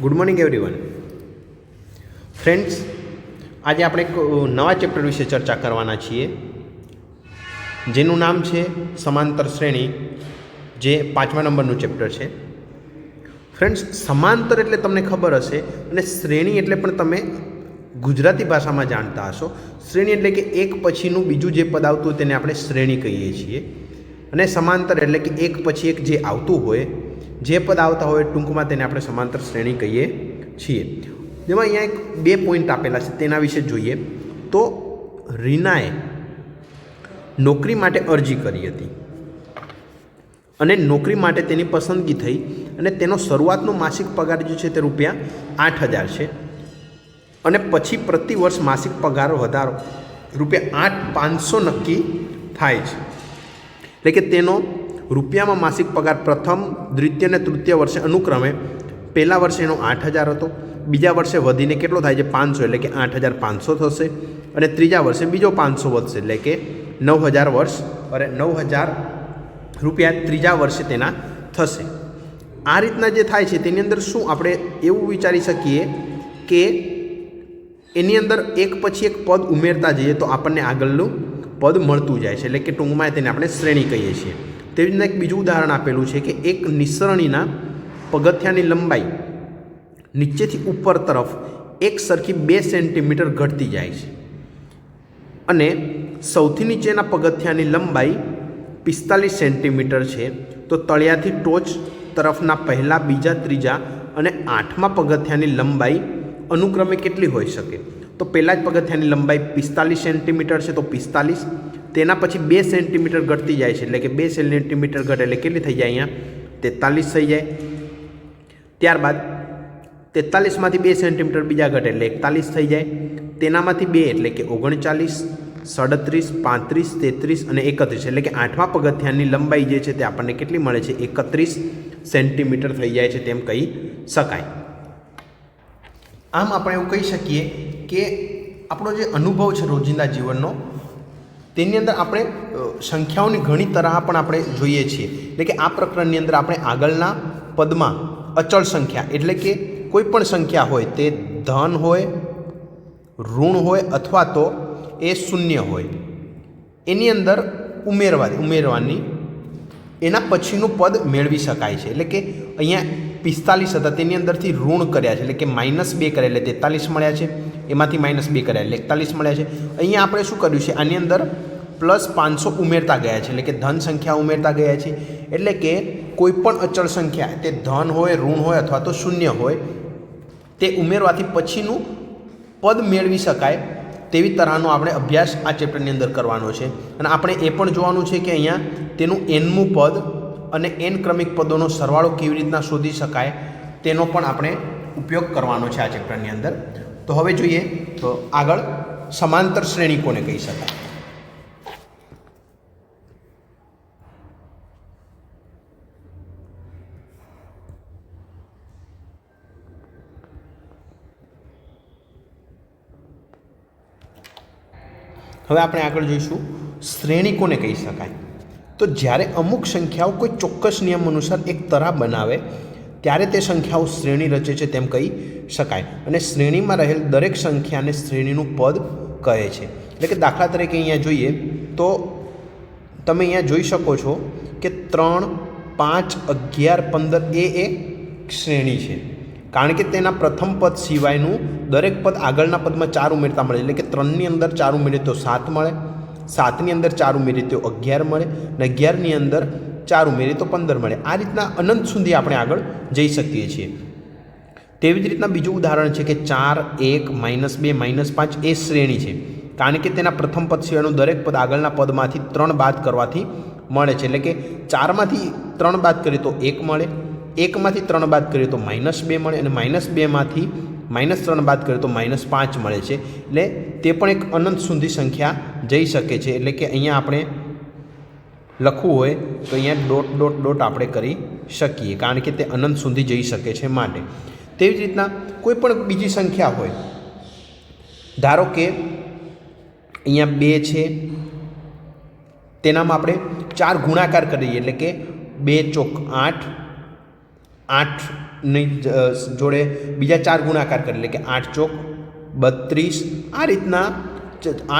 Good morning everyone friends, આજે આપણે એક નવા ચેપ્ટર વિશે ચર્ચા કરવાના છીએ, જેનું નામ છે સમાંતર શ્રેણી, જે 5મા નંબરનું ચેપ્ટર છે. ફ્રેન્ડ્સ, સમાંતર એટલે તમને ખબર હશે, અને શ્રેણી એટલે પણ તમે ગુજરાતી ભાષામાં જાણતા હશો. શ્રેણી એટલે કે એક પછીનું બીજું જે પદ આવતું હોય તેને આપણે શ્રેણી કહીએ છીએ, અને સમાંતર એટલે કે એક પછી એક જે આવતું હોય, જે પદ આવતા હોય ટૂંકમાં તેને આપણે સમાંતર શ્રેણી કહીએ છીએ. જેમાં અહીંયા એક 2 પોઈન્ટ આપેલા છે, તેના વિશે જોઈએ તો રીનાએ નોકરી માટે અરજી કરી હતી અને નોકરી માટે તેની પસંદગી થઈ, અને તેનો શરૂઆતનો માસિક પગાર જે છે તે ₹8,000 છે, અને પછી પ્રતિ વર્ષ માસિક પગાર વધારો ₹8,500 નક્કી થાય છે. એટલે કે તેનો રૂપિયામાં માસિક પગાર પ્રથમ, દ્વિતીય અને તૃતીય વર્ષે અનુક્રમે પહેલા વર્ષે એનો 8,000 હતો, બીજા વર્ષે વધીને કેટલો થાય છે 500, એટલે કે 8,500 થશે, અને ત્રીજા વર્ષે બીજો 500 વધશે, એટલે કે 9,000 રૂપિયા ત્રીજા વર્ષે તેના થશે. આ રીતના જે થાય છે તેની અંદર શું આપણે એવું વિચારી શકીએ કે એની અંદર એક પછી એક પદ ઉમેરતા જઈએ તો આપણને આગળનું પદ મળતું જાય છે, એટલે કે ટૂંકમાં તેને આપણે શ્રેણી કહીએ છીએ. તેવી રીતના એક બીજું ઉદાહરણ આપેલું છે કે એક નિસરણીના પગથિયાની લંબાઈ નીચેથી ઉપર તરફ એક સરખી 2 સેન્ટીમીટર ઘટતી જાય છે, અને સૌથી નીચેના પગથિયાની લંબાઈ 45 સેન્ટીમીટર છે, તો તળિયાથી ટોચ તરફના પહેલા, બીજા, ત્રીજા અને 8મા પગથિયાની લંબાઈ અનુક્રમે કેટલી હોઈ શકે? તો પહેલાં જ પગથિયાની લંબાઈ 45 સેન્ટીમીટર છે, તો 45, તેના પછી 2 સેન્ટીમીટર ઘટતી જાય છે, એટલે કે 2 સેન્ટીમીટર ઘટે એટલે કેટલી થઈ જાય? અહીંયા 43 થઈ જાય. ત્યારબાદ 43માંથી 2 સેન્ટીમીટર બીજા ઘટે એટલે 41 થઈ જાય. તેનામાંથી 2 એટલે કે 39, 37, 35, 33 અને 31, એટલે કે 8મા પગથિયાની લંબાઈ જે છે તે આપણને કેટલી મળે છે? 31 સેન્ટીમીટર થઈ જાય છે, તેમ કહી શકાય. આમ આપણે એવું કહી શકીએ કે આપણો જે અનુભવ છે રોજિંદા જીવનનો, તેની અંદર આપણે સંખ્યાઓની ઘણી તરહ પણ આપણે જોઈએ છીએ. એટલે કે આ પ્રકરણની અંદર આપણે આગળના પદમાં અચળ સંખ્યા, એટલે કે કોઈ પણ સંખ્યા હોય, તે ધન હોય, ઋણ હોય અથવા તો એ શૂન્ય હોય, એની અંદર ઉમેરવાની એના પછીનું પદ મેળવી શકાય છે. એટલે કે અહીંયા 45 હતા, તેની અંદરથી ઋણ કર્યા છે, એટલે કે -2 કર્યા એટલે 43 મળ્યા છે, એમાંથી -2 કર્યા એટલે 41 મળ્યા છે. અહીંયા આપણે શું કર્યું છે? આની અંદર +500 ઉમેરતા ગયા છે, એટલે કે ધન સંખ્યા ઉમેરતા ગયા છે. એટલે કે કોઈ પણ અચળ સંખ્યા, તે ધન હોય, ઋણ હોય અથવા તો શૂન્ય હોય, તે ઉમેરવાથી પછીનું પદ મેળવી શકાય તેવી તરહનો આપણે અભ્યાસ આ ચેપ્ટરની અંદર કરવાનો છે. અને આપણે એ પણ જોવાનું છે કે અહીંયા તેનું nમું પદ અને n ક્રમિક પદોનો સરવાળો કેવી રીતના શોધી શકાય તેનો પણ આપણે ઉપયોગ કરવાનો છે આ ચેપ્ટરની અંદર. તો હવે જોઈએ તો આગળ સમાંતર શ્રેણી કોને કહી શકાય? હવે આપણે આગળ જોઈશું શ્રેણી કોને કહી શકાય. તો જ્યારે અમુક સંખ્યાઓ કોઈ ચોક્કસ નિયમ અનુસાર એક તરાહ બનાવે ત્યારે તે સંખ્યાઓ શ્રેણી રચે છે, તેમ કહી શકાય. અને શ્રેણીમાં રહેલ દરેક સંખ્યાને શ્રેણીનું પદ કહે છે. એટલે કે દાખલા તરીકે અહીંયા જોઈએ તો તમે અહીંયા જોઈ શકો છો કે 3, 5, 11, 15 એ એક શ્રેણી છે, કારણ કે તેના પ્રથમ પદ સિવાયનું દરેક પદ આગળના પદમાં 4 ઉમેરતા મળે. એટલે કે 3ની અંદર 4 ઉમેરીએ તો 7 મળે, 7ની અંદર 4 ઉમેરીએ તો 11 મળે, અને 11ની અંદર 4 ઉમેરીએ તો 15 મળે. આ રીતના અનંત સુધી આપણે આગળ જઈ શકીએ છીએ. તેવી જ રીતના બીજું ઉદાહરણ છે કે 4, 1, -2, -5 એ શ્રેણી છે, કારણ કે તેના પ્રથમ પદ સિવાયનું દરેક પદ આગળના પદમાંથી 3 બાદ કરવાથી મળે છે. એટલે કે 4માંથી 3 બાદ કરીએ તો 1 મળે, 1માંથી 3 બાદ કરીએ તો -2 મળે, અને -2માંથી -3 બાદ કરીએ તો -5 મળે છે. એટલે તે પણ એક અનંત સુધી સંખ્યા જઈ શકે છે. એટલે કે અહીંયા આપણે લખવું હોય તો અહીંયા ડોટ ડોટ ડોટ આપણે કરી શકીએ, કારણ કે તે અનંત સુધી જઈ શકે છે માટે. તેવી જ રીતના કોઈ પણ બીજી સંખ્યા હોય, ધારો કે અહીંયા 2 છે, તેનામાં આપણે 4 ગુણાકાર કરીએ, એટલે કે 2 ચોક 8, 8ની જોડે બીજા 4 ગુણાકાર કરીએ, એટલે કે 8 ચોક 32. આ રીતના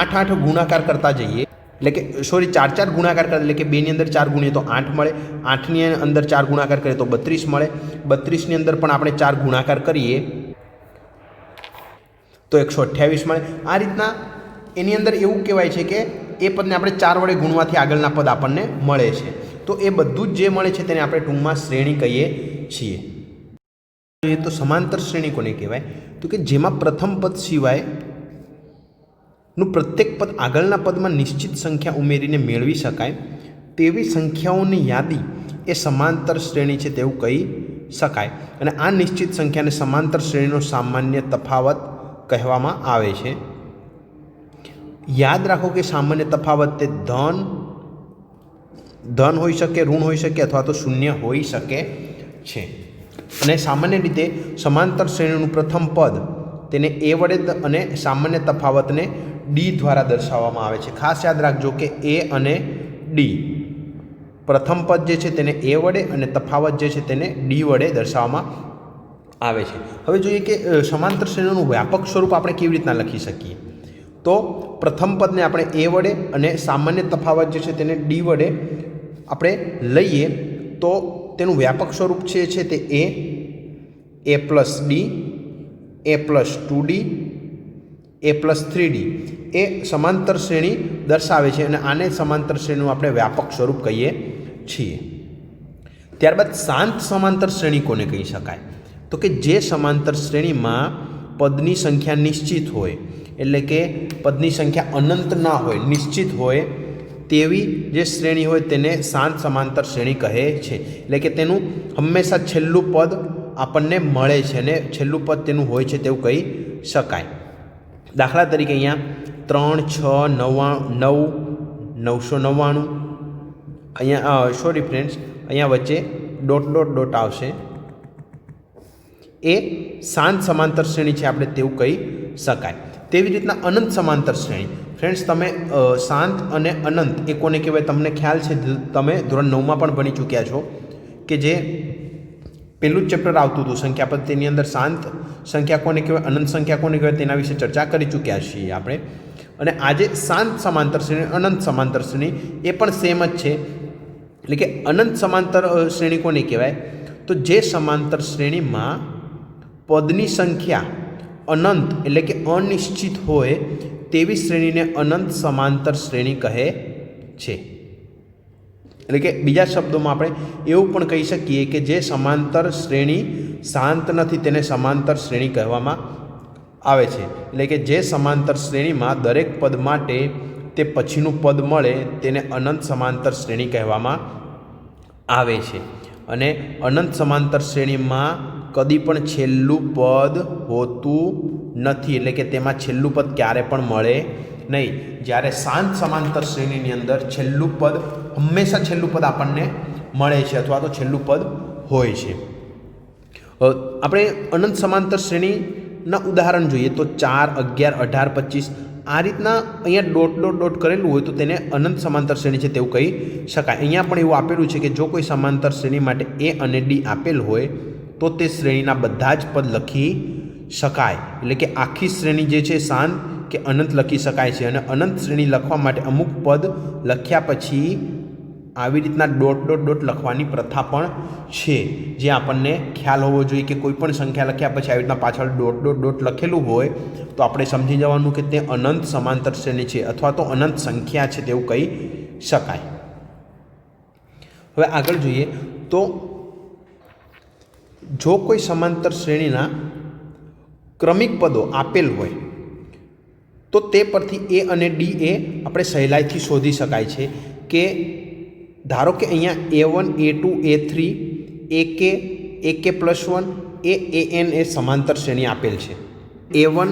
8 ગુણાકાર કરતા જઈએ, એટલે કે સોરી 4 ગુણાકાર કરીએ, એટલે કે 2ની અંદર 4 ગુણીએ તો 8 મળે, 8ની અંદર 4 ગુણાકાર કરીએ તો 32 મળે, 32ની અંદર પણ આપણે 4 ગુણાકાર કરીએ તો 128 મળે. આ રીતના એની અંદર એવું કહેવાય છે કે એ પદને આપણે 4 વડે ગુણવાથી આગળના પદ આપણને મળે છે. તો એ બધું જ જે મળે છે તેને આપણે ટૂંકમાં શ્રેણી કહીએ છીએ. તો સમાંતર શ્રેણી કોને કહેવાય? તો કે જેમાં પ્રથમ પદ સિવાય નું પ્રત્યેક પદ આગળના પદમાં નિશ્ચિત સંખ્યા ઉમેરીને મેળવી શકાય તેવી સંખ્યાઓની યાદી એ સમાંતર શ્રેણી છે તેવું કહી શકાય. અને આ નિશ્ચિત સંખ્યાને સમાંતર શ્રેણીનો સામાન્ય તફાવત કહેવામાં આવે છે. યાદ રાખો કે સામાન્ય તફાવત તે ધન હોઈ શકે, ઋણ હોઈ શકે અથવા તો શૂન્ય હોઈ શકે છે. અને સામાન્ય રીતે સમાંતર શ્રેણીનું પ્રથમ પદ તેને એ વડે અને સામાન્ય તફાવતને ડી દ્વારા દર્શાવવામાં આવે છે. ખાસ યાદ રાખજો કે એ અને ડી, પ્રથમ પદ જે છે તેને એ વડે અને તફાવત જે છે તેને ડી વડે દર્શાવવામાં આવે છે. હવે જોઈએ કે સમાંતર શ્રેણીનું વ્યાપક સ્વરૂપ આપણે કેવી રીતના લખી શકીએ. તો પ્રથમ પદને આપણે એ વડે અને સામાન્ય તફાવત જે છે તેને ડી વડે આપણે લઈએ તો તેનું વ્યાપક સ્વરૂપ છે તે એ પ્લસ ડી, એ પ્લસ 2D, એ પ્લસ 3D એ સમાંતર શ્રેણી દર્શાવે છે અને આને સમાંતર શ્રેણીનું આપણે વ્યાપક સ્વરૂપ કહીએ છીએ. ત્યારબાદ શાંત સમાંતર શ્રેણી કોને કહી શકાય? તો કે જે સમાંતર શ્રેણીમાં પદની સંખ્યા નિશ્ચિત હોય, એટલે કે પદની સંખ્યા અનંત ના હોય, નિશ્ચિત હોય તેવી જે શ્રેણી હોય તેને શાંત સમાંતર શ્રેણી કહે છે. એટલે કે તેનું હંમેશા છેલ્લું પદ આપણને મળે છે અને છેલ્લું પદ તેનું હોય છે તેવું કહી શકાય. દાખલા તરીકે અહીંયા 3, 6, 9, 999, અહીંયા સોરી ફ્રેન્ડ્સ, અહીંયા વચ્ચે ડોટ ડોટ ડોટ આવશે. એ શાંત સમાંતર શ્રેણી છે આપણે તેવું કહી શકાય. તેવી રીતના અનંત સમાંતર શ્રેણી. ફ્રેન્ડ્સ, તમે શાંત અને અનંત એ કોને કહેવાય તમને ખ્યાલ છે, તમે ધોરણ 9માં પણ ભણી ચૂક્યા છો કે જે પહેલું જ ચેપ્ટર આવતું હતું સંખ્યા પદ, તેની અંદર શાંત સંખ્યા કોને કહેવાય, અનંત સંખ્યા કોને કહેવાય તેના વિશે ચર્ચા કરી ચૂક્યા છીએ આપણે. અને આજે શાંત સમાંતર શ્રેણી, અનંત સમાંતર શ્રેણી એ પણ સેમ જ છે. એટલે કે અનંત સમાંતર શ્રેણી કોને કહેવાય? તો જે સમાંતર શ્રેણીમાં પદની સંખ્યા અનંત એટલે કે અનિશ્ચિત હોય તેવી શ્રેણીને અનંત સમાંતર શ્રેણી કહે છે. એટલે કે બીજા શબ્દોમાં આપણે એવું પણ કહી શકીએ કે જે સમાંતર શ્રેણી શાંત નથી તેને સમાંતર શ્રેણી કહેવામાં આવે છે. એટલે કે જે સમાંતર શ્રેણીમાં દરેક પદ માટે તે પછીનું પદ મળે તેને અનંત સમાંતર શ્રેણી કહેવામાં આવે છે. અને અનંત સમાંતર શ્રેણીમાં કદી પણ છેલ્લું પદ હોતું નથી, એટલે કે તેમાં છેલ્લું પદ ક્યારે પણ મળે નહીં. જ્યારે શાંત સમાંતર શ્રેણીની અંદર છેલ્લું પદ હંમેશા છેલ્લું પદ આપણને મળે છે અથવા તો છેલ્લું પદ હોય છે. આપણે અનંત સમાંતર શ્રેણીના ઉદાહરણ જોઈએ તો 4, 11, 18, 25 આ રીતના અહીંયા ડોટ ડોટ ડોટ કરેલું હોય તો તેને અનંત સમાંતર શ્રેણી છે તેવું કહી શકાય. અહીંયા પણ એવું આપેલું છે કે જો કોઈ સમાંતર શ્રેણી માટે એ અને ડી આપેલ હોય તો તે શ્રેણીના બધા જ પદ લખી શકાય. એટલે કે આખી શ્રેણી જે છે શાંત કે અનંત લખી શકાય છે. અને અનંત શ્રેણી લખવા માટે અમુક પદ લખ્યા પછી આવી રીતના ડોટ ડોટ ડોટ લખવાની પ્રથા પણ છે, જે આપણને ખ્યાલ હોવો જોઈએ કે કોઈ પણ સંખ્યા લખ્યા પછી આવી રીતના પાછળ ડોટ ડોટ ડોટ લખેલું હોય તો આપણે સમજી જવાનું કે તે અનંત સમાંતર શ્રેણી છે અથવા તો અનંત સંખ્યા છે તેવું કહી શકાય. હવે આગળ જોઈએ તો જો કોઈ સમાંતર શ્રેણીના ક્રમિક પદો આપેલ હોય તો તે પરથી એ અને ડી એ આપણે સહેલાઈથી શોધી શકાય છે. કે ધારો કે અહીંયા A1, A2, A3, AK +1 AN એ સમાંતર શ્રેણી આપેલ છે. A1,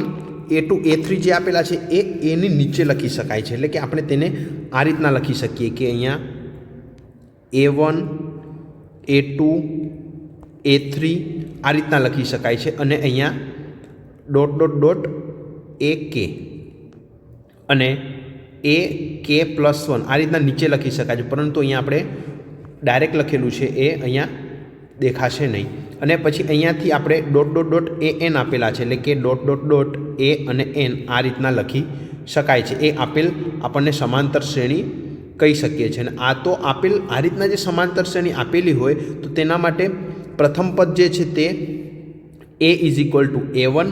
A2, A3 જે આપેલા છે એ એની નીચે લખી શકાય છે. એટલે કે આપણે તેને આ રીતના લખી શકીએ કે અહીંયા A1, A2, A3 આ રીતના લખી શકાય છે. અને અહીંયા ડોટ ડોટ ડોટ AK અને AK+1 આ રીતના નીચે લખી શકાય છે. પરંતુ અહીંયા આપણે ડાયરેક્ટ લખેલું છે એ અહીંયા દેખાશે નહીં. અને પછી અહીંયાથી આપણે dot dot dot A N આપેલા છે, એટલે કે ડોટ ડોટ ડોટ એ અને એન આ રીતના લખી શકાય છે. એ આપેલ આપણને સમાંતર શ્રેણી કહી શકીએ છીએ. અને આ તો આપેલ આ રીતના જે સમાંતર શ્રેણી આપેલી હોય તો તેના માટે પ્રથમ પદ જે છે તે એ ઇઝ ઇક્વલ ટુ A1,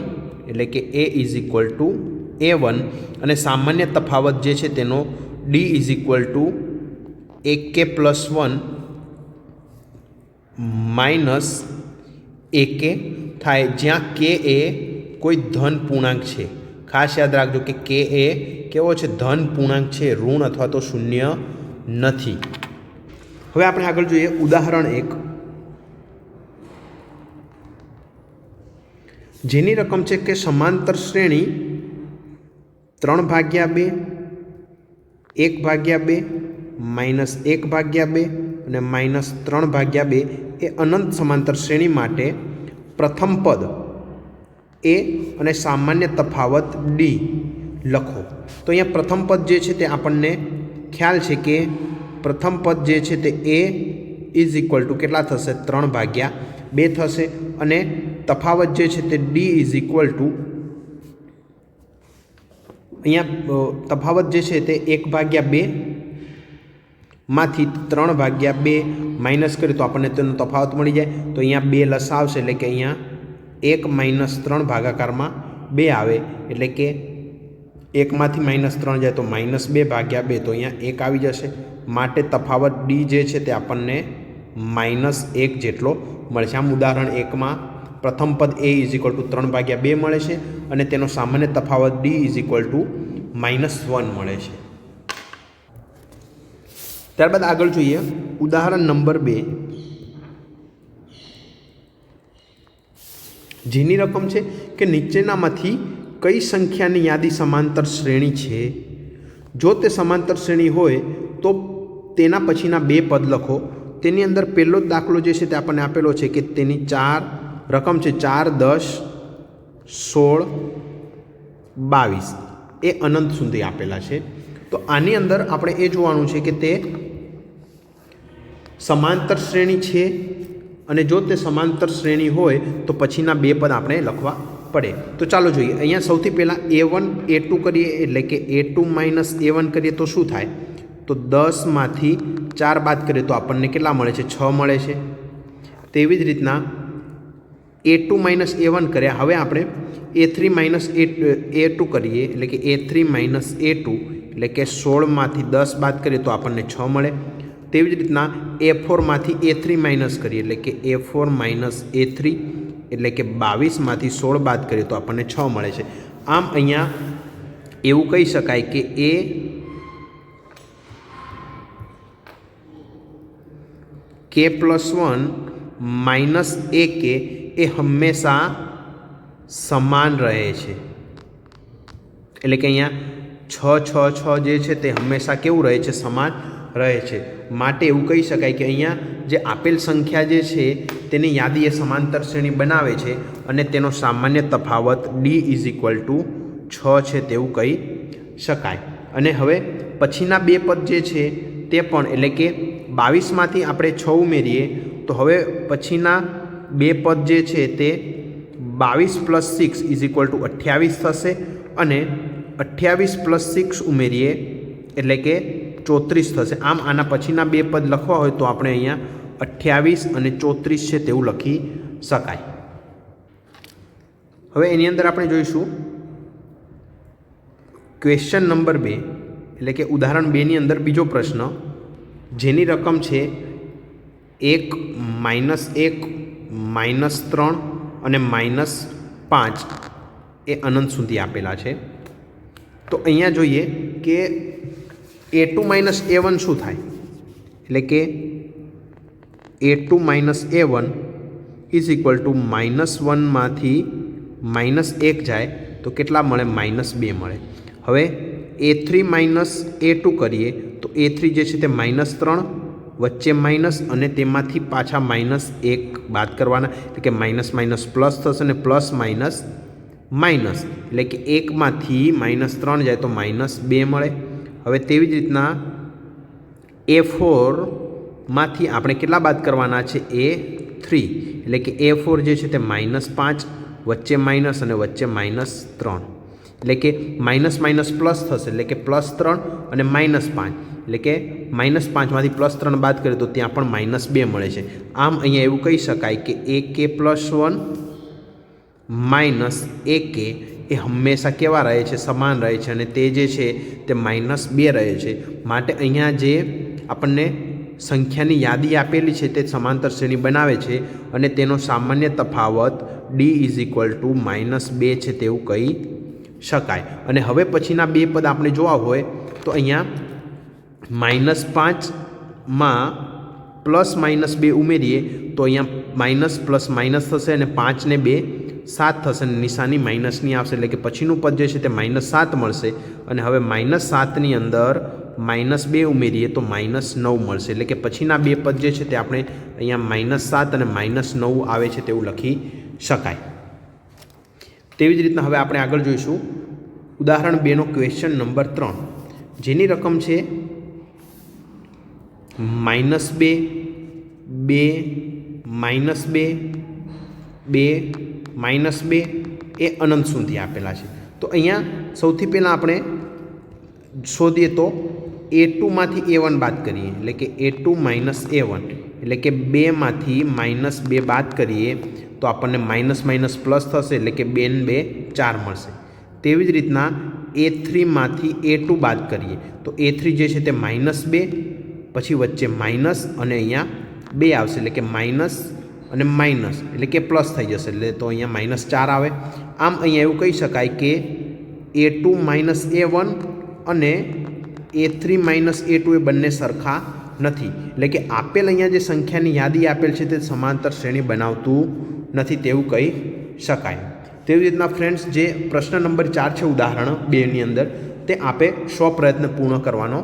એટલે કે એ ઇઝ ઇક્વલ ટુ A1, અને સામાન્ય તફાવત જે છે તેનો D is equal two AK plus 1 minus AK થાય, જ્યાં કે એ કોઈ ધન પૂર્ણાંક છે. ખાસ યાદ રાખજો કે કે એ કેવો છે? ધન પૂર્ણાંક છે, ઋણ અથવા તો શૂન્ય નથી. હવે આપણે આગળ જોઈએ ઉદાહરણ 1, જેની રકમ છે કે સમાંતર શ્રેણી 3/2, 1/2, -1/2 અને -3/2 એ અનંત સમાંતર શ્રેણી માટે પ્રથમ પદ એ અને સામાન્ય તફાવત ડી લખો. તો અહીંયા પ્રથમ પદ જે છે તે આપણને ખ્યાલ છે કે પ્રથમ પદ જે છે તે એ ઇઝ ઇક્વલ ટુ કેટલા થશે? 3/2 થશે. અને તફાવત જે છે તે ડી ઇઝ ઇક્વલ ટુ અહીંયા તફાવત જે છે તે 1/2 માંથી 3/2 માઇનસ કરીએ તો આપણને તેનો તફાવત મળી જાય. તો અહીંયા 2 લસાવશે, એટલે કે અહીંયા 1 - 3 ભાગાકારમાં 2 આવે, એટલે કે 1માંથી -3 જાય તો -2/2, તો અહીંયા 1 આવી જશે. માટે તફાવત ડી જે છે તે આપણને -1 જેટલો મળે છે. આમ ઉદાહરણ 1માં પ્રથમ પદ એ ઇઝ ઇક્વલ ટુ 3/2 મળે છે અને તેનો સામાન્ય તફાવત ડી ઇઝ ઇક્વલ ટુ -1 મળે છે. ત્યારબાદ આગળ જોઈએ ઉદાહરણ નંબર 2, જેની રકમ છે કે નીચેનામાંથી કઈ સંખ્યાની યાદી સમાંતર શ્રેણી છે? જો તે સમાંતર શ્રેણી હોય તો તેના પછીના 2 પદ લખો. તેની અંદર પહેલો જ દાખલો જે છે તે આપણને આપેલો છે કે તેની રકમ છે 4, 10, 16, 22 એ અનંત સુધી આપેલા છે. તો આની અંદર આપણે એ જોવાનું છે કે તે સમાંતર શ્રેણી છે, અને જો તે સમાંતર શ્રેણી હોય તો પછીના 2 પદ આપણે લખવા પડે. તો ચાલો જોઈએ. અહીંયા સૌથી પહેલાં A1 A2 કરીએ, એટલે કે A2 - A1 કરીએ તો શું થાય? તો 10માંથી 4 બાદ કરીએ તો આપણને કેટલા મળે છે? 6 મળે છે. તેવી જ રીતના A2 - A1 કર્યા. હવે આપણે A3 - A2 કરીએ, એટલે કે A3 - A2, એટલે કે 16માંથી 10 બાદ કરીએ તો આપણને 6 મળે. તેવી જ રીતના A4માંથી A3 માઇનસ કરીએ, એટલે કે A4 - A3, એટલે કે 22માંથી 16 બાદ કરીએ તો આપણને 6 મળે છે. આમ અહીંયા એવું કહી શકાય કે AK પ્લસ 1 માઇનસ AK એ હંમેશા સમાન રહે છે. એટલે કે અહીંયા 6, 6, 6 જે છે તે હંમેશા કેવું રહે છે? સમાન રહે છે. માટે એવું કહી શકાય કે અહીંયા જે આપેલ સંખ્યા જે છે તેની યાદી એ સમાંતર શ્રેણી બનાવે છે અને તેનો સામાન્ય તફાવત ડી ઇઝ ઇક્વલ ટુ 6 છે તેવું કહી શકાય. અને હવે પછીના 2 પદ જે છે તે પણ, એટલે કે 22માંથી આપણે 6 ઉમેરીએ તો હવે પછીના 2 પદ જે છે તે 22 + 6 ઇઝ ઇક્વલ ટુ 28 થશે, અને 28 + 6 ઉમેરીએ એટલે કે 34 થશે. આમ આના પછીના 2 પદ લખવા હોય તો આપણે અહીંયા 28 અને 34 છે તેવું લખી શકાય. હવે એની અંદર આપણે જોઈશું ક્વેશ્ચન નંબર 2, એટલે કે ઉદાહરણ 2 ની અંદર બીજો પ્રશ્ન, જેની રકમ છે 1 - 1 -3 અને -5 એ અનંત સુધી આપેલા છે. તો અહીંયા જોઈએ કે A2 - A1 શું થાય? એટલે કે A2 - A1 is equal two -1માંથી -1 જાય તો કેટલા મળે? -2 મળે. હવે A3 - A2 કરીએ તો A3 જે છે તે -3, વચ્ચે માઇનસ અને તેમાંથી પાછા -1 બાદ કરવાના, એટલે કે માઇનસ પ્લસ થશે અને પ્લસ માઇનસ માઇનસ, એટલે કે 1માંથી -3 જાય તો -2 મળે. હવે તેવી જ રીતના A4માંથી આપણે કેટલા બાદ કરવાના છે? 3 એટલે કે A4 જે છે તે -5 વચ્ચે માઇનસ અને વચ્ચે -3 એટલે કે માઇનસ માઇનસ પ્લસ થશે એટલે કે +3 અને -5 એટલે કે -5માંથી +3 બાદ કરીએ તો ત્યાં પણ -2 મળે છે. આમ અહીંયા એવું કહી શકાય કે AK +1 -AK એ હંમેશા કેવા રહે છે? સમાન રહે છે અને તે જે છે તે -2 રહે છે. માટે અહીંયા જે આપણને સંખ્યાની યાદી આપેલી છે તે સમાંતર શ્રેણી બનાવે છે અને તેનો સામાન્ય તફાવત D -2 છે તેવું કહી શકાય. અને હવે પછીના બે પદ આપણે જોવા હોય તો અહીંયા -5માં +-2 ઉમેરીએ તો અહીંયા માઇનસ પ્લસ માઇનસ થશે અને 5 ને 2 7 થશે અને નિશાની માઇનસની આવશે એટલે કે પછીનું પદ જે છે તે -7 મળશે. અને હવે -7ની અંદર -2 ઉમેરીએ તો -9 મળશે એટલે કે પછીના બે પદ જે છે તે આપણે અહીંયા -7 અને -9 આવે છે તેવું લખી શકાય. તેવી જ રીતના હવે આપણે આગળ જોઈશું ઉદાહરણ 2નો ક્વેશ્ચન નંબર 3 જેની રકમ છે -2 2 -2 2 -2 એ અનંત સુધી આપેલા છે. તો અહીંયા સૌથી પહેલાં આપણે શોધીએ તો A2માંથી A1 બાદ કરીએ એટલે કે A2 - A1 એટલે કે 2માંથી -2 બાદ કરીએ તો આપણને માઇનસ પ્લસ થશે એટલે કે 2 ને 2 4 મળશે. તેવી જ રીતના A3માંથી A2 બાદ કરીએ તો A3 જે છે તે -2 પછી વચ્ચે માઇનસ અને અહીંયા 2 આવશે એટલે કે માઇનસ અને માઇનસ એટલે કે પ્લસ થઈ જશે એટલે તો અહીંયા -4 આવે. આમ અહીંયા એવું કહી શકાય કે A2 - A1 અને A3 - A2 એ બંને સરખા નથી એટલે કે આપેલ અહીંયા જે સંખ્યાની યાદી આપેલ છે તે સમાંતર શ્રેણી બનાવતું નથી તેવું કહી શકાય. તેવી રીતના ફ્રેન્ડ્સ જે પ્રશ્ન નંબર 4 છે ઉદાહરણ 2ની અંદર તે આપે સ્વપ્રયત્ન પૂર્ણ કરવાનો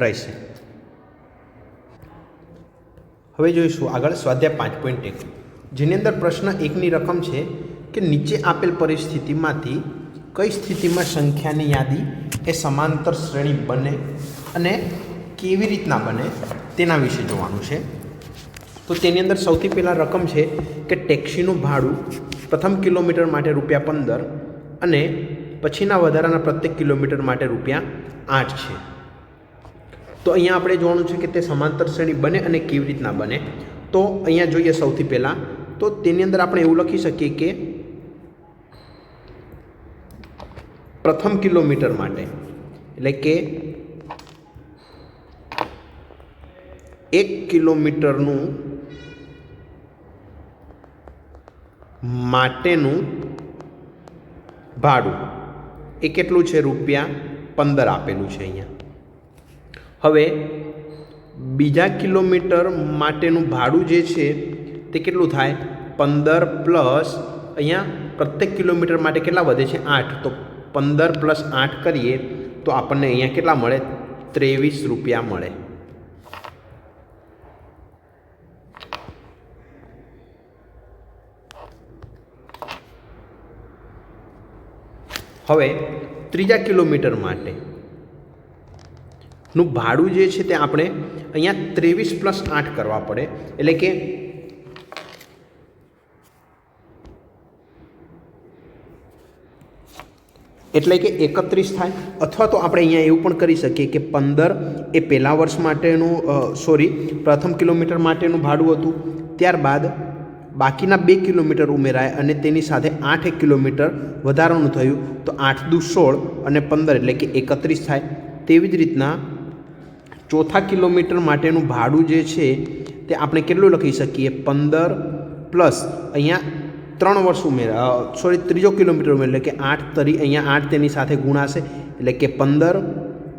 રહેશે. હવે જોઈશું આગળ સ્વાધ્યાય 5.1 જેની અંદર પ્રશ્ન 1ની રકમ છે કે નીચે આપેલ પરિસ્થિતિમાંથી કઈ સ્થિતિમાં સંખ્યાની યાદી એ સમાંતર શ્રેણી બને અને કેવી રીતના બને તેના વિશે જોવાનું છે. તો તેની અંદર સૌથી પહેલાં રકમ છે કે ટેક્સીનું ભાડું પ્રથમ કિલોમીટર માટે ₹15 અને પછીના વધારાના પ્રત્યેક કિલોમીટર માટે ₹8 છે. તો અહીંયા આપણે જોવાનું છે કે તે સમાંતર શ્રેણી બને અને કેવી રીતના બને. તો અહીંયા જોઈએ સૌથી પહેલાં તો તેની અંદર આપણે એવું લખી શકીએ કે પ્રથમ કિલોમીટર માટે એટલે કે 1 કિલોમીટરનું માટેનું ભાડું એ કેટલું છે? ₹15 આપેલું છે અહીંયા. હવે બીજા કિલોમીટર માટેનું ભાડું જે છે તે કેટલું થાય? 15 પ્લસ અહીંયા પ્રત્યેક કિલોમીટર માટે કેટલા વધે છે? 8. તો 15 + 8 કરીએ તો આપણને અહીંયા કેટલા મળે? ₹23 મળે. હવે ત્રીજા કિલોમીટર માટે નું ભાડું જે છે તે આપણે અહીંયા 23 + 8 કરવા પડે એટલે કે એટલે કે 31 થાય. અથવા તો આપણે અહીંયા એવું પણ કરી શકીએ કે 15 એ પહેલા વર્ષ માટેનું પ્રથમ કિલોમીટર માટેનું ભાડું હતું, ત્યારબાદ બાકીના 2 કિલોમીટર ઉમેરાય અને તેની સાથે 8 કિલોમીટર વધારાનું થયું તો 8 દુ 16 અને 15 એટલે કે 31 થાય. તેવી જ રીતના ચોથા કિલોમીટર માટેનું ભાડું જે છે તે આપણે કેટલું લખી શકીએ? 15 પ્લસ અહીંયા 3 વર્ષ ત્રીજો કિલોમીટર ઉમેર એટલે કે 8 તરી અહીંયા 8 તેની સાથે ગુણાશે એટલે કે 15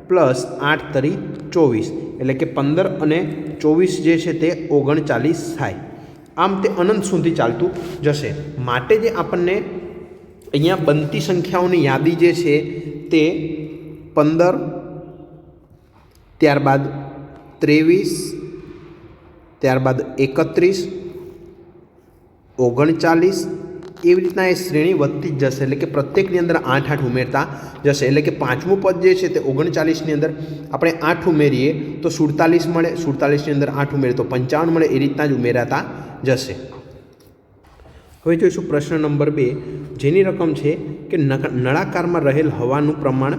પ્લસ 8 તરી 24 એટલે કે 15 અને 24 જે છે તે 39 થાય. આમ તે અનંત સુધી ચાલતું જશે. માટે જે આપણને અહીંયા બનતી સંખ્યાઓની યાદી જે છે તે 15 ત્યારબાદ 23 ત્યારબાદ 31 39 એવી રીતના એ શ્રેણી વધતી જ જશે એટલે કે પ્રત્યેકની અંદર 8 ઉમેરતા જશે. એટલે કે પાંચમું પદ જે છે તે 39ની અંદર આપણે 8 ઉમેરીએ તો 47 મળે, 47ની અંદર 8 ઉમેરીએ તો 55 મળે. એ રીતના જ ઉમેરાતા જશે. હવે જોઈશું પ્રશ્ન નંબર 2, જેની રકમ છે કે નળાકારમાં રહેલ હવાનું પ્રમાણ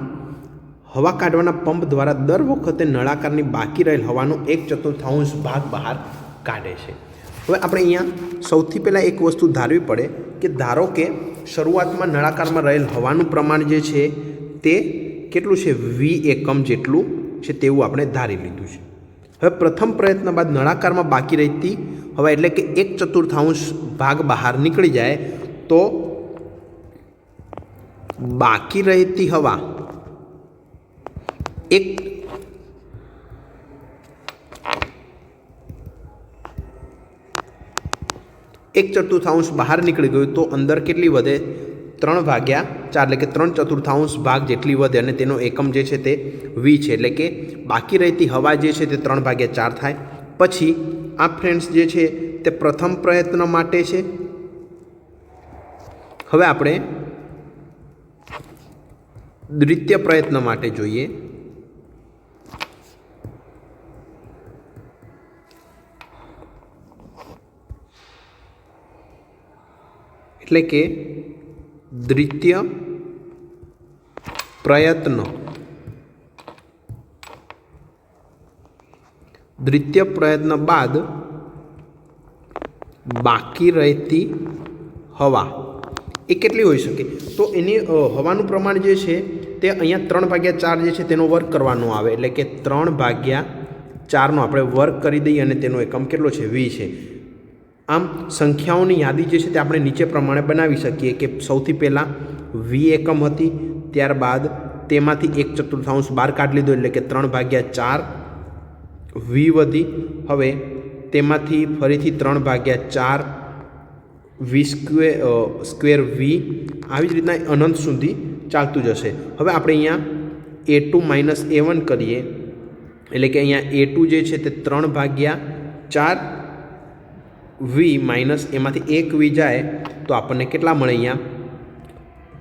હવા કાઢવાના પંપ દ્વારા દર વખતે નળાકારની બાકી રહેલ હવાનો 1/4 ભાગ બહાર કાઢે છે. હવે આપણે અહીંયા સૌથી પહેલાં એક વસ્તુ ધારવી પડે કે ધારો કે શરૂઆતમાં નળાકારમાં રહેલ હવાનું પ્રમાણ જે છે તે કેટલું છે, 20 એકમ જેટલું છે તેવું આપણે ધારી લીધું છે. હવે પ્રથમ પ્રયત્ન બાદ નળાકારમાં બાકી રહેતી હવા એટલે કે 1/4 ભાગ બહાર નીકળી જાય તો બાકી રહેતી હવા 1/4 બહાર નીકળી ગયું તો અંદર કેટલી વધે, 3/4 એટલે કે 3/4 ભાગ જેટલી વધે અને તેનો એકમ જે છે તે વી છે. એટલે કે બાકી રહેતી હવા જે છે તે 3/4 થાય. પછી આ ફ્રેન્ડ્સ જે છે તે પ્રથમ પ્રયત્ન માટે છે. હવે આપણે દ્વિતીય પ્રયત્ન માટે જોઈએ. એટલે કે દ્વિતીય પ્રયત્ન બાદ બાકી રહેતી હવા એ કેટલી હોઈ શકે, તો એની હવાનું પ્રમાણ જે છે તે અહીંયા 3/4 જે છે તેનો વર્ગ કરવાનો આવે. એટલે કે 3/4નો આપણે વર્ગ કરી દઈએ અને તેનો એકમ કેટલો છે, 20 છે. આમ સંખ્યાઓની યાદી જે છે તે આપણે નીચે પ્રમાણે બનાવી શકીએ કે સૌથી પહેલાં 20 એકમ હતી, ત્યારબાદ તેમાંથી 1/4 બહાર કાઢી લીધો એટલે કે 3/4 વી વધી. હવે તેમાંથી ફરીથી 3/4 વી સ્ક્વેર વી, આવી જ રીતના અનંત સુધી ચાલતું જશે. હવે આપણે અહીંયા A2 માઇનસ A1 કરીએ એટલે કે અહીંયા A2 જે છે તે 3/4 વી માઇનસ એમાંથી 1 વી જાય તો આપણને કેટલા મળે, અહીંયા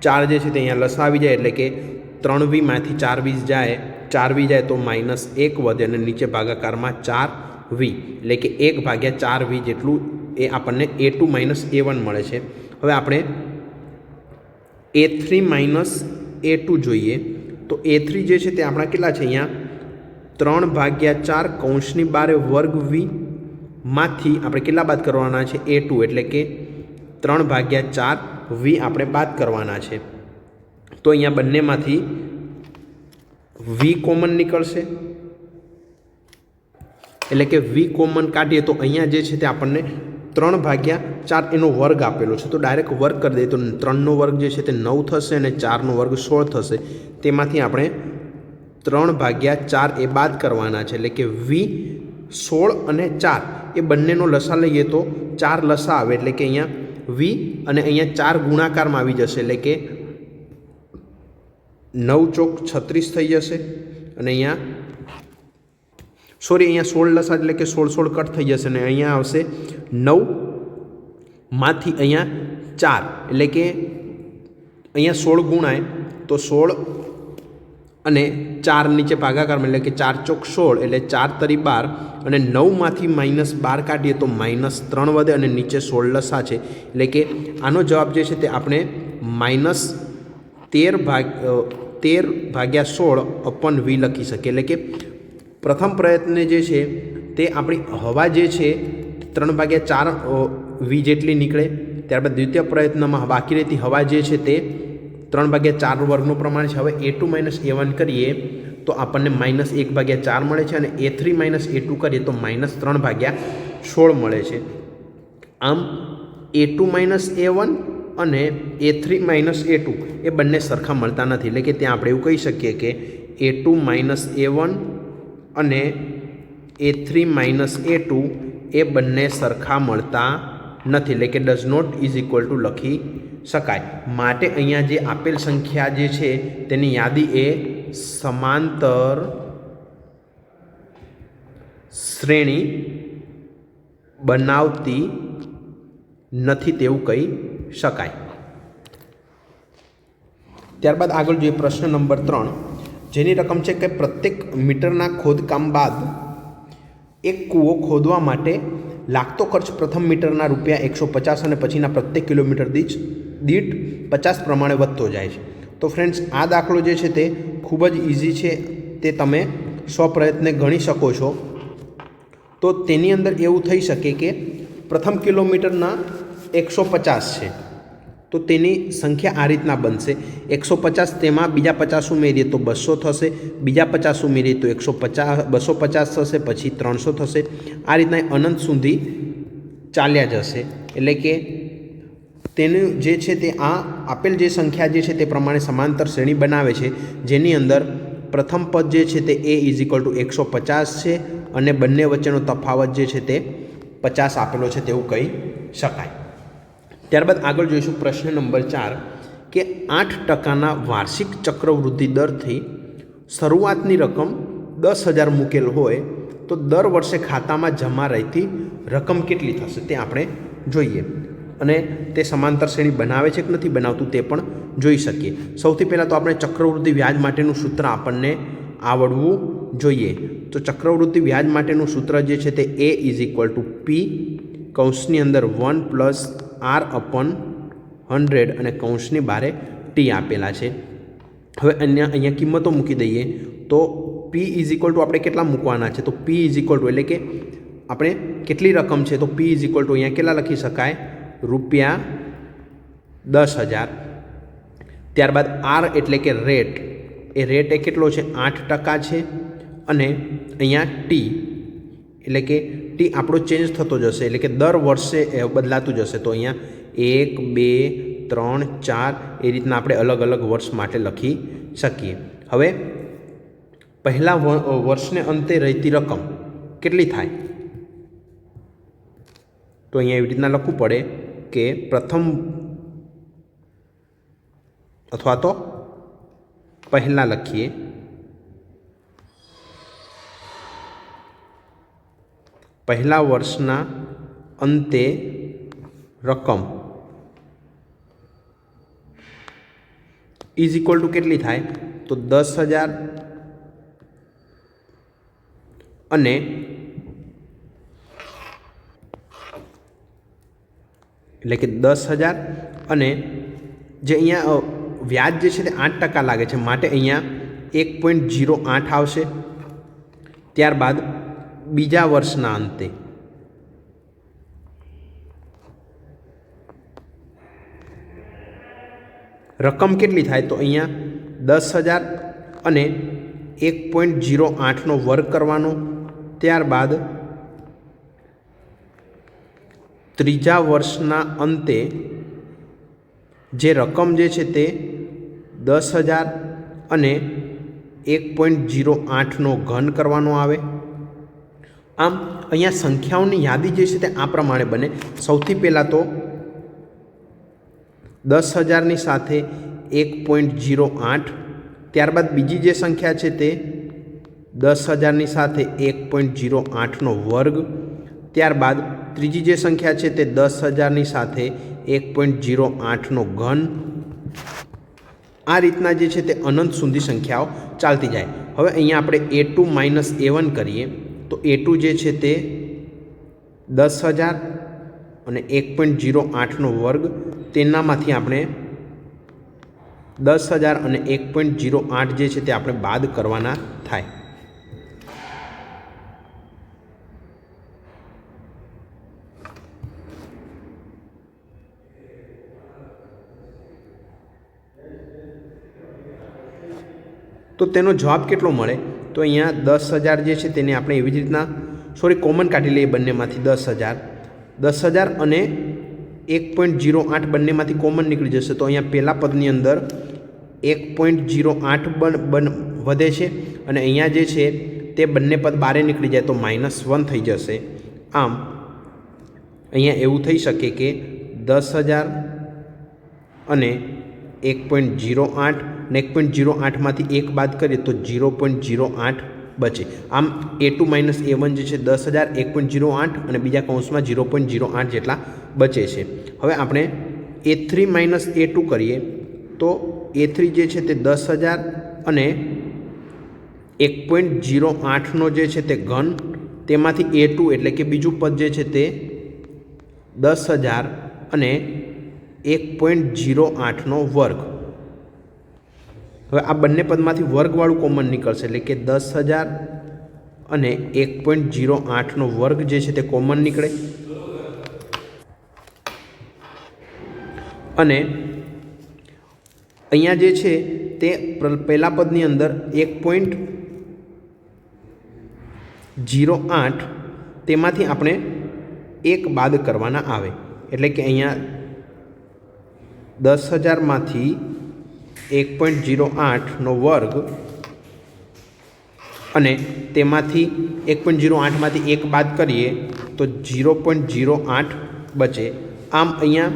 4 જે છે તે અહીંયા લસા આવી જાય એટલે કે 3 વીમાંથી 4 વી જાય, 4 વી જાય તો -1 વધે અને નીચે ભાગાકારમાં 4 વી એટલે કે 1/4 વી જેટલું એ આપણને A2 માઇનસ A1 મળે છે. હવે આપણે A3 માઇનસ A2 જોઈએ તો A3 જે છે તે આપણા કેટલા છે, અહીંયા 3/4 કૌંસની બારે વર્ગ વી માંથી આપણે કેટલા બાદ કરવાના છે, A2 એટલે કે 3/4 વી આપણે બાદ કરવાના છે. તો અહીંયા બંનેમાંથી વી કોમન નીકળશે એટલે કે વી કોમન કાઢીએ તો અહીંયા જે છે તે આપણને 3/4 એનો વર્ગ આપેલો છે તો ડાયરેક્ટ વર્ગ કરી દઈએ તો 3નો વર્ગ જે છે તે 9 થશે અને 4નો વર્ગ 16 થશે. તેમાંથી આપણે 3/4 એ બાદ કરવાના છે એટલે કે વી 16 અને 4 એ બંનેનો લસા લઈએ તો 4 લસા આવે એટલે કે અહીંયા વી અને અહીંયા 4 ગુણાકારમાં આવી જશે એટલે કે 9 ચોક 36 થઈ જશે અને અહીંયા 16 લસા એટલે કે 16 કટ થઈ જશે અને અહીંયા આવશે 9 માંથી અહીંયા 4 એટલે કે અહીંયા 16 ગુણાય તો 16 અને 4 નીચે ભાગાકારમાં એટલે કે 4 ચોક 16 એટલે 4 તરી 12 અને 9માંથી -12 કાઢીએ તો -3 વધે અને નીચે 16 લસા છે એટલે કે આનો જવાબ જે છે તે આપણે -13/16 અપન વી લખી શકીએ. એટલે કે પ્રથમ પ્રયત્ન જે છે તે આપણી હવા જે છે 3/4 વી જેટલી નીકળે. ત્યારબાદ દ્વિતીય પ્રયત્નમાં બાકી રહેતી હવા જે છે તે 3/4 વર્ગનું પ્રમાણ છે. હવે A2 માઇનસ A1 કરીએ તો આપણને -1/4 મળે છે અને A3 માઇનસ A2 કરીએ તો -3/16 મળે છે. આમ A2 માઇનસ A1 અને A3 માઇનસ A2 એ બંને સરખા મળતા નથી. એટલે કે ત્યાં આપણે એવું કહી શકીએ કે A2 માઇનસ A1 અને A3 માઇનસ A2 એ બંને સરખા મળતા નથી એટલે કે does not is equal to લખી શકાય. માટે અહીંયા જે આપેલ સંખ્યા જે છે તેની યાદી એ સમાંતર શ્રેણી બનાવતી નથી તેવું કહી શકાય. ત્યારબાદ આગળ જોઈએ પ્રશ્ન નંબર 3, જેની રકમ છે કે પ્રત્યેક મીટરના ખોદકામ બાદ એક કૂવો ખોદવા માટે લાગતો ખર્ચ પ્રથમ મીટરના રૂપિયા 150 અને પછીના પ્રત્યેક કિલોમીટર દીઠ 50 પ્રમાણે વધતો જાય છે. તો ફ્રેન્ડ્સ, આ દાખલો જે છે તે ખૂબ જ ઇઝી છે, તે તમે સ્વપ્રયત્ને ગણી શકો છો. તો તેની અંદર એવું થઈ શકે કે પ્રથમ કિલોમીટરના 150 છે, તો તેની સંખ્યા આ રીતના બનશે. 150, તેમાં બીજા 50 ઉમેરીએ તો 200 થશે, બીજા 50 ઉમેરીએ તો 250 થશે, પછી 300 થશે. આ રીતના અનંત સુધી ચાલ્યા જશે. એટલે કે તેનું જે છે તે આ આપેલ જે સંખ્યા જે છે તે પ્રમાણે સમાંતર શ્રેણી બનાવે છે, જેની અંદર પ્રથમ પદ જે છે તે a = 150 છે અને બંને વચ્ચેનો તફાવત જે છે તે 50 આપેલો છે તેવું કહી શકાય. ત્યારબાદ આગળ જોઈશું પ્રશ્ન નંબર 4 કે 8% વાર્ષિક ચક્રવૃદ્ધિ દરથી શરૂઆતની રકમ 10,000 મૂકેલ હોય તો દર વર્ષે ખાતામાં જમા રહેતી રકમ કેટલી થશે તે આપણે જોઈએ. અને તે સમાંતર શ્રેણી બનાવે છે કે નથી બનાવતું તે પણ જોઈ શકીએ. સૌથી પહેલાં તો આપણે ચક્રવૃદ્ધિ વ્યાજ માટેનું સૂત્ર આપણને આવડવું જોઈએ. તો ચક્રવૃદ્ધિ વ્યાજ માટેનું સૂત્ર જે છે તે a = p કૌંસની અંદર 1 + r/100 અને કૌંસની બહારે t આપેલા છે. હવે અહીંયા કિંમતો મૂકી દઈએ તો p = આપણે કેટલા મૂકવાના છે, તો p = એટલે કે આપણે કેટલી રકમ છે, તો p = અહીંયા કેટલા લખી શકાય, રૂપિયા 10,000. ત્યારબાદ r એટલે કે રેટ, એ રેટ એ કેટલો છે, 8% છે. અને અહીંયા t એટલે કે t આપણો ચેન્જ થતો જશે, એટલે કે દર વર્ષે બદલાતું જશે. તો અહીંયા 1, 2, 3, 4 એ રીતના આપણે અલગ અલગ વર્ષ માટે લખી શકીએ. હવે પહેલા વર્ષને અંતે રહેતી રકમ કેટલી થાય, તો અહીંયા એવી રીતના લખવું પડે કે પ્રથમ અથવા તો પહેલા લખીએ, પહેલા વર્ષના અંતે રકમ = કેટલી થાય, તો 10,000 અને એટલે કે 10,000 અને જે અહીંયા વ્યાજ જે છે તે 8% લાગે છે, માટે અહીંયા 1.08 આવશે. ત્યારબાદ બીજા વર્ષના અંતે રકમ કેટલી થાય, તો અહીંયા 10,000 અને 1.08નો વર્ગ કરવાનો. ત્યારબાદ ત્રીજા વર્ષના અંતે જે રકમ જે છે તે 10,000 અને 1.08નો ઘન કરવાનો આવે. આમ અહીંયા સંખ્યાઓની યાદી જે છે તે આ પ્રમાણે બને. સૌથી પહેલાં તો 10,000ની સાથે 1.08, ત્યારબાદ બીજી જે સંખ્યા છે તે 10,000ની સાથે 1.08નો વર્ગ, ત્યારબાદ ત્રીજી જે સંખ્યા છે તે 10,000ની સાથે 1.08નો ઘન. આ રીતના જે છે તે અનંત સુધી સંખ્યાઓ ચાલતી જાય. હવે અહીંયા આપણે a2 - a1 કરીએ તો a2 જે છે તે 10,000 અને 1.08નો વર્ગ, તેનામાંથી આપણે 10,000 અને 1.08 જે છે તે આપણે બાદ કરવાના થાય. તો તેનો જવાબ કેટલો મળે, તો અહીંયા 10,000 જે છે તેને આપણે એવી જ રીતના કોમન કાઢી લઈએ બંનેમાંથી. 10,000 અને 1.08 બંનેમાંથી કોમન નીકળી જશે. તો અહીંયા પહેલા પદની અંદર 1.08 વધે છે અને અહીંયા જે છે તે બંને પદ બારે નીકળી જાય તો -1 થઈ જશે. આમ અહીંયા એવું થઈ શકે કે 10,000 અને 1.08 ને 1.08માંથી 1 બાદ કરીએ તો 0.08 બચે. આમ a2 - a1 જે છે 10,000, 1.08 અને બીજા કૌંસમાં 0.08 જેટલા બચે છે. હવે આપણે a3 - a2 કરીએ તો a3 જે છે તે 10,000 અને 1.08નો જે છે તે ઘન, તેમાંથી A2 એટલે કે બીજું પદ જે છે તે 10,000 અને 1.08નો વર્ગ. હવે આ બંને પદમાંથી વર્ગવાળું કોમન નીકળશે એટલે કે 10,000 અને 1.08નો વર્ગ જે છે તે કોમન નીકળે. અને અહીંયા જે છે તે પહેલા પદની અંદર 1.08 તેમાંથી આપણે 1 બાદ કરવાના આવે એટલે કે અહીંયા 10,000માંથી 1.08નો વર્ગ અને તેમાંથી 1.08માંથી 1 બાદ કરીએ તો 0.08 બચે. આમ અહીંયા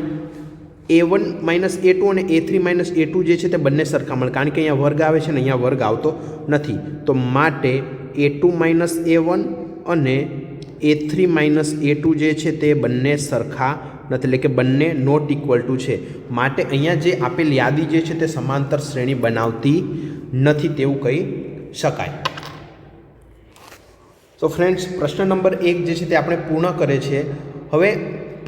A1 માઇનસ A2 અને A3 માઇનસ A2 જે છે તે બંને સરખા મળે, કારણ કે અહીંયા વર્ગ આવે છે ને અહીંયા વર્ગ આવતો નથી. તો માટે A2 માઇનસ A1 અને A3 માઇનસ A2 જે છે તે બંને સરખા નથી, એટલે કે બંને નોટ ઇક્વલ ટુ છે. માટે અહીંયા જે આપેલ યાદી જે છે તે સમાંતર શ્રેણી બનાવતી નથી તેવું કહી શકાય. તો ફ્રેન્ડ્સ, પ્રશ્ન નંબર 1 જે છે તે આપણે પૂર્ણ કરે છે. હવે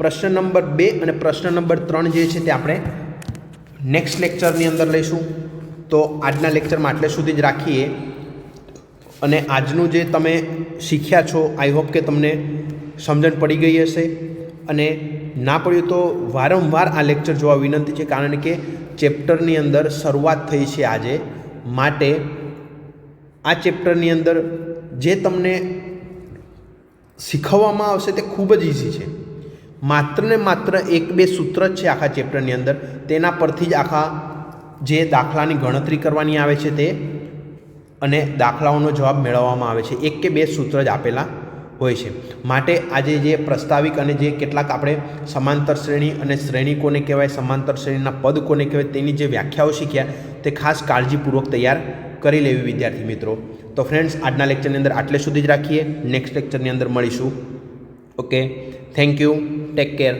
પ્રશ્ન નંબર 2 અને પ્રશ્ન નંબર 3 જે છે તે આપણે નેક્સ્ટ લેક્ચરની અંદર લઈશું. તો આજના લેક્ચરમાં આટલે સુધી જ રાખીએ. અને આજનું જે તમે શીખ્યા છો, આઈ હોપ કે તમને સમજણ પડી ગઈ હશે. અને ના પડ્યું તો વારંવાર આ લેક્ચર જોવા વિનંતી છે, કારણ કે ચેપ્ટરની અંદર શરૂઆત થઈ છે આજે. માટે આ ચેપ્ટરની અંદર જે તમને શીખવવામાં આવશે તે ખૂબ જ ઇઝી છે. માત્ર ને માત્ર 1-2 સૂત્ર જ છે આખા ચેપ્ટરની અંદર. તેના પરથી જ આખા જે દાખલાની ગણતરી કરવાની આવે છે તે અને દાખલાઓનો જવાબ મેળવવામાં આવે છે. 1 કે 2 સૂત્ર જ આપેલા હોય છે. માટે આજે જે પ્રસ્તાવિક અને જે કેટલાક આપણે સમાંતર શ્રેણી અને શ્રેણી કોને કહેવાય, સમાંતર શ્રેણીના પદ કોને કહેવાય, તેની જે વ્યાખ્યાઓ શીખ્યા તે ખાસ કાળજીપૂર્વક તૈયાર કરી લેવી વિદ્યાર્થી મિત્રો. તો ફ્રેન્ડ્સ, આજના લેક્ચરની અંદર આટલે સુધી જ રાખીએ. નેક્સ્ટ લેક્ચરની અંદર મળીશું. Okay, thank you, take care.